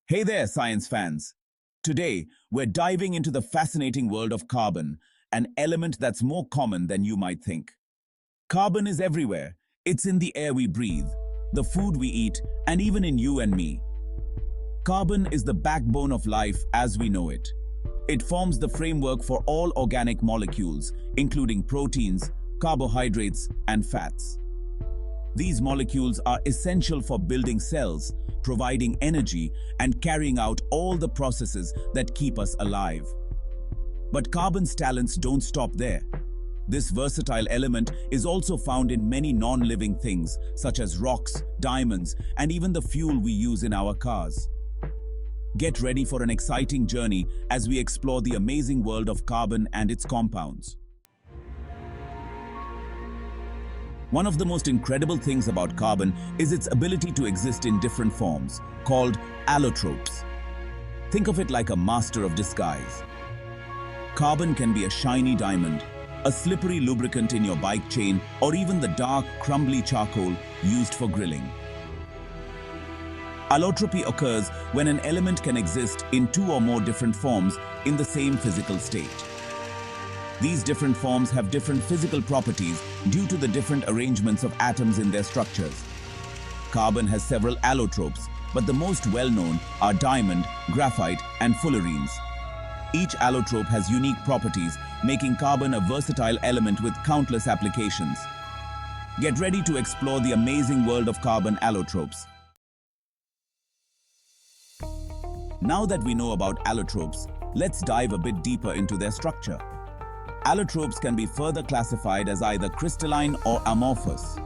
Hey there, science fans! Today, we're diving into the fascinating world of carbon, an element that's more common than you might think. Carbon is everywhere. It's in the air we breathe, the food we eat, and even in you and me. Carbon is the backbone of life as we know it. It forms the framework for all organic molecules, including proteins, carbohydrates, and fats. These molecules are essential for building cells, providing energy, and carrying out all the processes that keep us alive. But carbon's talents don't stop there. This versatile element is also found in many non-living things, such as rocks, diamonds, and even the fuel we use in our cars. Get ready for an exciting journey as we explore the amazing world of carbon and its compounds. One of the most incredible things about carbon is its ability to exist in different forms, called allotropes. Think of it like a master of disguise. Carbon can be a shiny diamond, a slippery lubricant in your bike chain, or even the dark, crumbly charcoal used for grilling. Allotropy occurs when an element can exist in two or more different forms in the same physical state. These different forms have different physical properties due to the different arrangements of atoms in their structures. Carbon has several allotropes, but the most well-known are diamond, graphite, and fullerenes. Each allotrope has unique properties, making carbon a versatile element with countless applications. Get ready to explore the amazing world of carbon allotropes. Now that we know about allotropes, let's dive a bit deeper into their structure. Allotropes can be further classified as either crystalline or amorphous.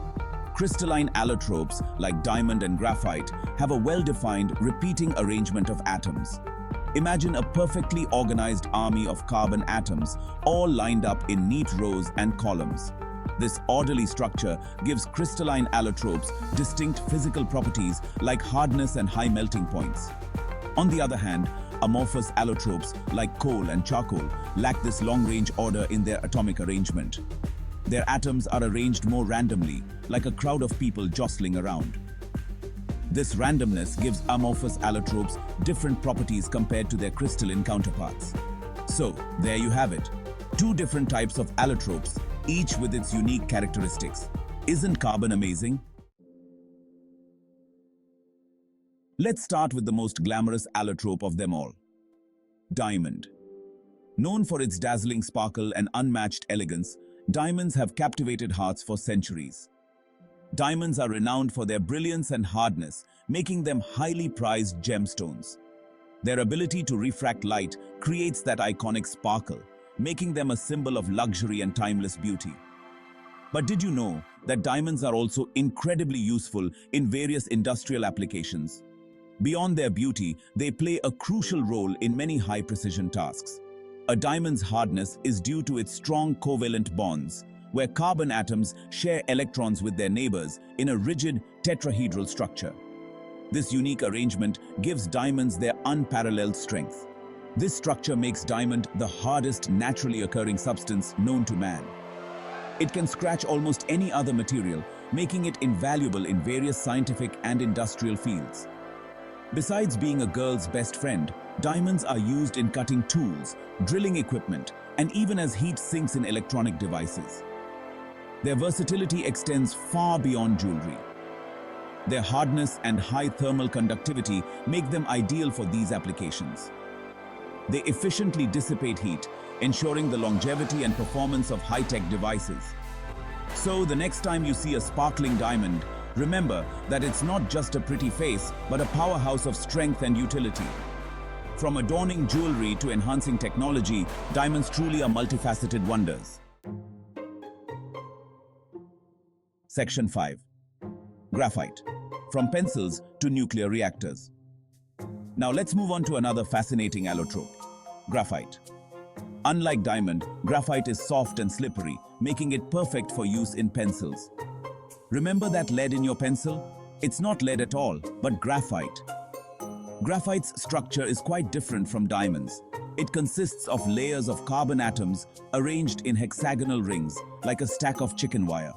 Crystalline allotropes, like diamond and graphite, have a well-defined, repeating arrangement of atoms. Imagine a perfectly organized army of carbon atoms, all lined up in neat rows and columns. This orderly structure gives crystalline allotropes distinct physical properties like hardness and high melting points. On the other hand, amorphous allotropes like coal and charcoal lack this long-range order in their atomic arrangement. Their atoms are arranged more randomly, like a crowd of people jostling around. This randomness gives amorphous allotropes different properties compared to their crystalline counterparts. So, there you have it. Two different types of allotropes, each with its unique characteristics. Isn't carbon amazing? Let's start with the most glamorous allotrope of them all, diamond. Known for its dazzling sparkle and unmatched elegance, diamonds have captivated hearts for centuries. Diamonds are renowned for their brilliance and hardness, making them highly prized gemstones. Their ability to refract light creates that iconic sparkle, making them a symbol of luxury and timeless beauty. But did you know that diamonds are also incredibly useful in various industrial applications? Beyond their beauty, they play a crucial role in many high-precision tasks. A diamond's hardness is due to its strong covalent bonds, where carbon atoms share electrons with their neighbors in a rigid tetrahedral structure. This unique arrangement gives diamonds their unparalleled strength. This structure makes diamond the hardest naturally occurring substance known to man. It can scratch almost any other material, making it invaluable in various scientific and industrial fields. Besides being a girl's best friend, diamonds are used in cutting tools, drilling equipment, and even as heat sinks in electronic devices. Their versatility extends far beyond jewelry. Their hardness and high thermal conductivity make them ideal for these applications. They efficiently dissipate heat, ensuring the longevity and performance of high-tech devices. So, the next time you see a sparkling diamond, remember that it's not just a pretty face, but a powerhouse of strength and utility. From adorning jewelry to enhancing technology, diamonds truly are multifaceted wonders. Section 5. Graphite. From pencils to nuclear reactors. Now let's move on to another fascinating allotrope, graphite. Unlike diamond, graphite is soft and slippery, making it perfect for use in pencils. Remember that lead in your pencil? It's not lead at all, but graphite. Graphite's structure is quite different from diamonds. It consists of layers of carbon atoms arranged in hexagonal rings, like a stack of chicken wire.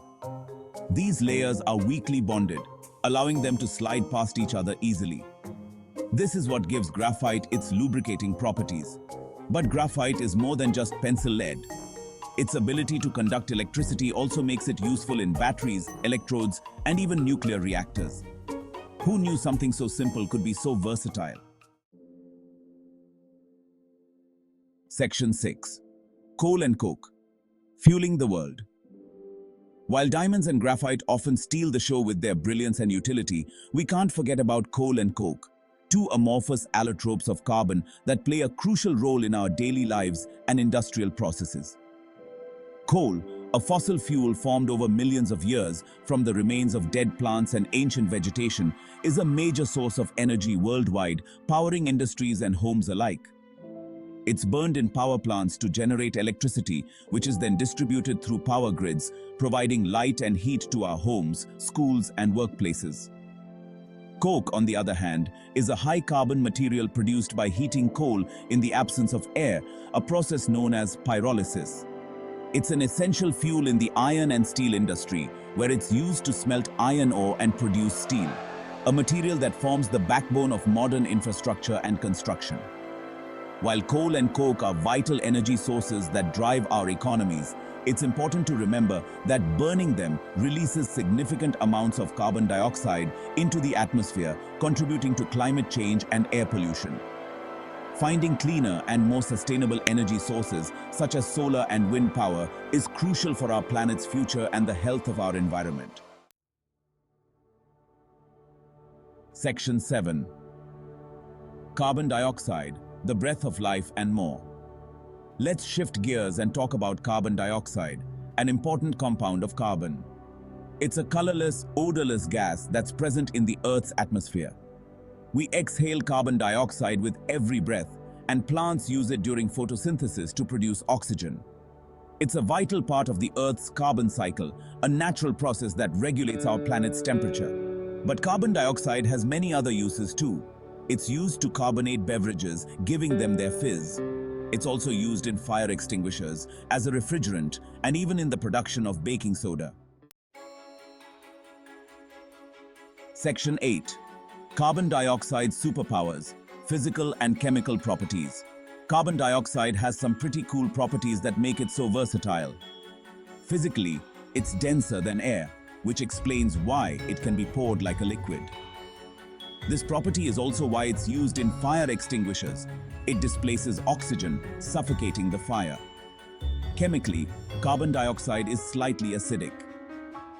These layers are weakly bonded, allowing them to slide past each other easily. This is what gives graphite its lubricating properties. But graphite is more than just pencil lead. Its ability to conduct electricity also makes it useful in batteries, electrodes, and even nuclear reactors. Who knew something so simple could be so versatile? Section 6. Coal and coke. Fueling the world. While diamonds and graphite often steal the show with their brilliance and utility, we can't forget about coal and coke, two amorphous allotropes of carbon that play a crucial role in our daily lives and industrial processes. Coal, a fossil fuel formed over millions of years from the remains of dead plants and ancient vegetation, is a major source of energy worldwide, powering industries and homes alike. It's burned in power plants to generate electricity, which is then distributed through power grids, providing light and heat to our homes, schools, and workplaces. Coke, on the other hand, is a high-carbon material produced by heating coal in the absence of air, a process known as pyrolysis. It's an essential fuel in the iron and steel industry, where it's used to smelt iron ore and produce steel, a material that forms the backbone of modern infrastructure and construction. While coal and coke are vital energy sources that drive our economies, it's important to remember that burning them releases significant amounts of carbon dioxide into the atmosphere, contributing to climate change and air pollution. Finding cleaner and more sustainable energy sources, such as solar and wind power, is crucial for our planet's future and the health of our environment. Section 7. Carbon dioxide, the breath of life, and more. Let's shift gears and talk about carbon dioxide, an important compound of carbon. It's a colorless, odorless gas that's present in the Earth's atmosphere. We exhale carbon dioxide with every breath, and plants use it during photosynthesis to produce oxygen. It's a vital part of the Earth's carbon cycle, a natural process that regulates our planet's temperature. But carbon dioxide has many other uses too. It's used to carbonate beverages, giving them their fizz. It's also used in fire extinguishers, as a refrigerant, and even in the production of baking soda. Section 8. Carbon dioxide superpowers, physical and chemical properties. Carbon dioxide has some pretty cool properties that make it so versatile. Physically, it's denser than air, which explains why it can be poured like a liquid. This property is also why it's used in fire extinguishers. It displaces oxygen, suffocating the fire. Chemically, carbon dioxide is slightly acidic.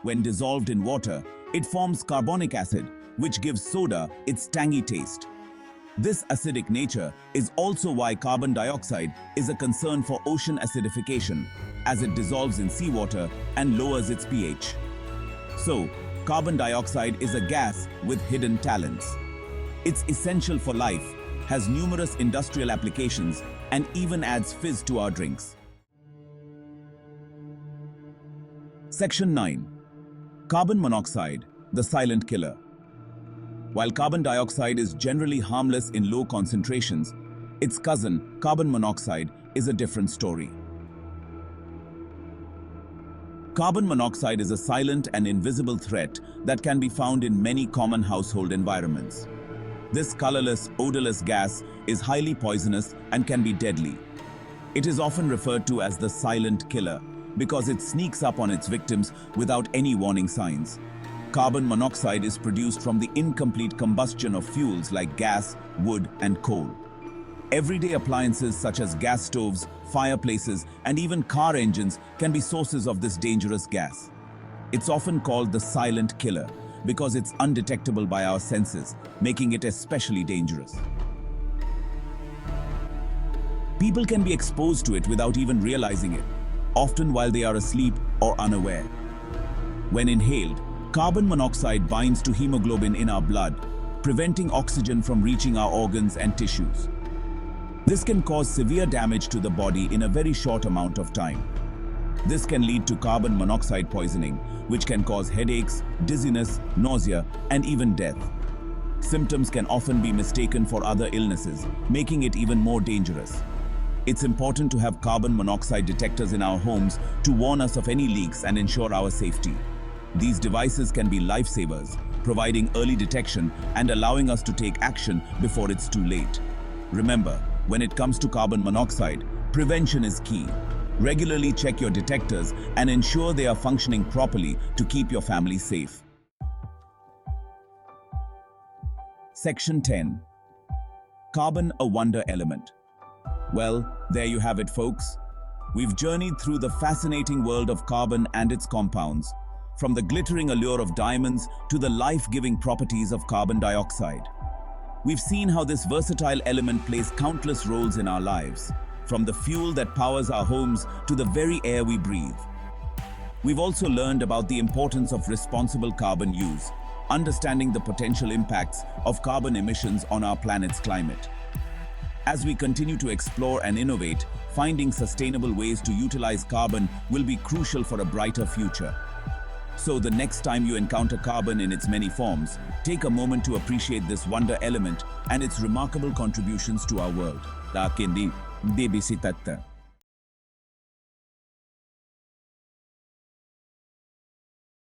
When dissolved in water, it forms carbonic acid, which gives soda its tangy taste. This acidic nature is also why carbon dioxide is a concern for ocean acidification, as it dissolves in seawater and lowers its pH. So, carbon dioxide is a gas with hidden talents. It's essential for life, has numerous industrial applications, and even adds fizz to our drinks. Section 9. Carbon monoxide, the silent killer. While carbon dioxide is generally harmless in low concentrations, its cousin, carbon monoxide, is a different story. Carbon monoxide is a silent and invisible threat that can be found in many common household environments. This colorless, odorless gas is highly poisonous and can be deadly. It is often referred to as the silent killer because it sneaks up on its victims without any warning signs. Carbon monoxide is produced from the incomplete combustion of fuels like gas, wood, and coal. Everyday appliances such as gas stoves, fireplaces, and even car engines can be sources of this dangerous gas. It's often called the silent killer because it's undetectable by our senses, making it especially dangerous. People can be exposed to it without even realizing it, often while they are asleep or unaware. When inhaled, carbon monoxide binds to hemoglobin in our blood, preventing oxygen from reaching our organs and tissues. This can cause severe damage to the body in a very short amount of time. This can lead to carbon monoxide poisoning, which can cause headaches, dizziness, nausea, and even death. Symptoms can often be mistaken for other illnesses, making it even more dangerous. It's important to have carbon monoxide detectors in our homes to warn us of any leaks and ensure our safety. These devices can be lifesavers, providing early detection and allowing us to take action before it's too late. Remember, when it comes to carbon monoxide, prevention is key. Regularly check your detectors and ensure they are functioning properly to keep your family safe. Section 10. Carbon, a wonder element. Well, there you have it, folks. We've journeyed through the fascinating world of carbon and its compounds, from the glittering allure of diamonds to the life-giving properties of carbon dioxide. We've seen how this versatile element plays countless roles in our lives, from the fuel that powers our homes to the very air we breathe. We've also learned about the importance of responsible carbon use, understanding the potential impacts of carbon emissions on our planet's climate. As we continue to explore and innovate, finding sustainable ways to utilize carbon will be crucial for a brighter future. So the next time you encounter carbon in its many forms, take a moment to appreciate this wonder element and its remarkable contributions to our world.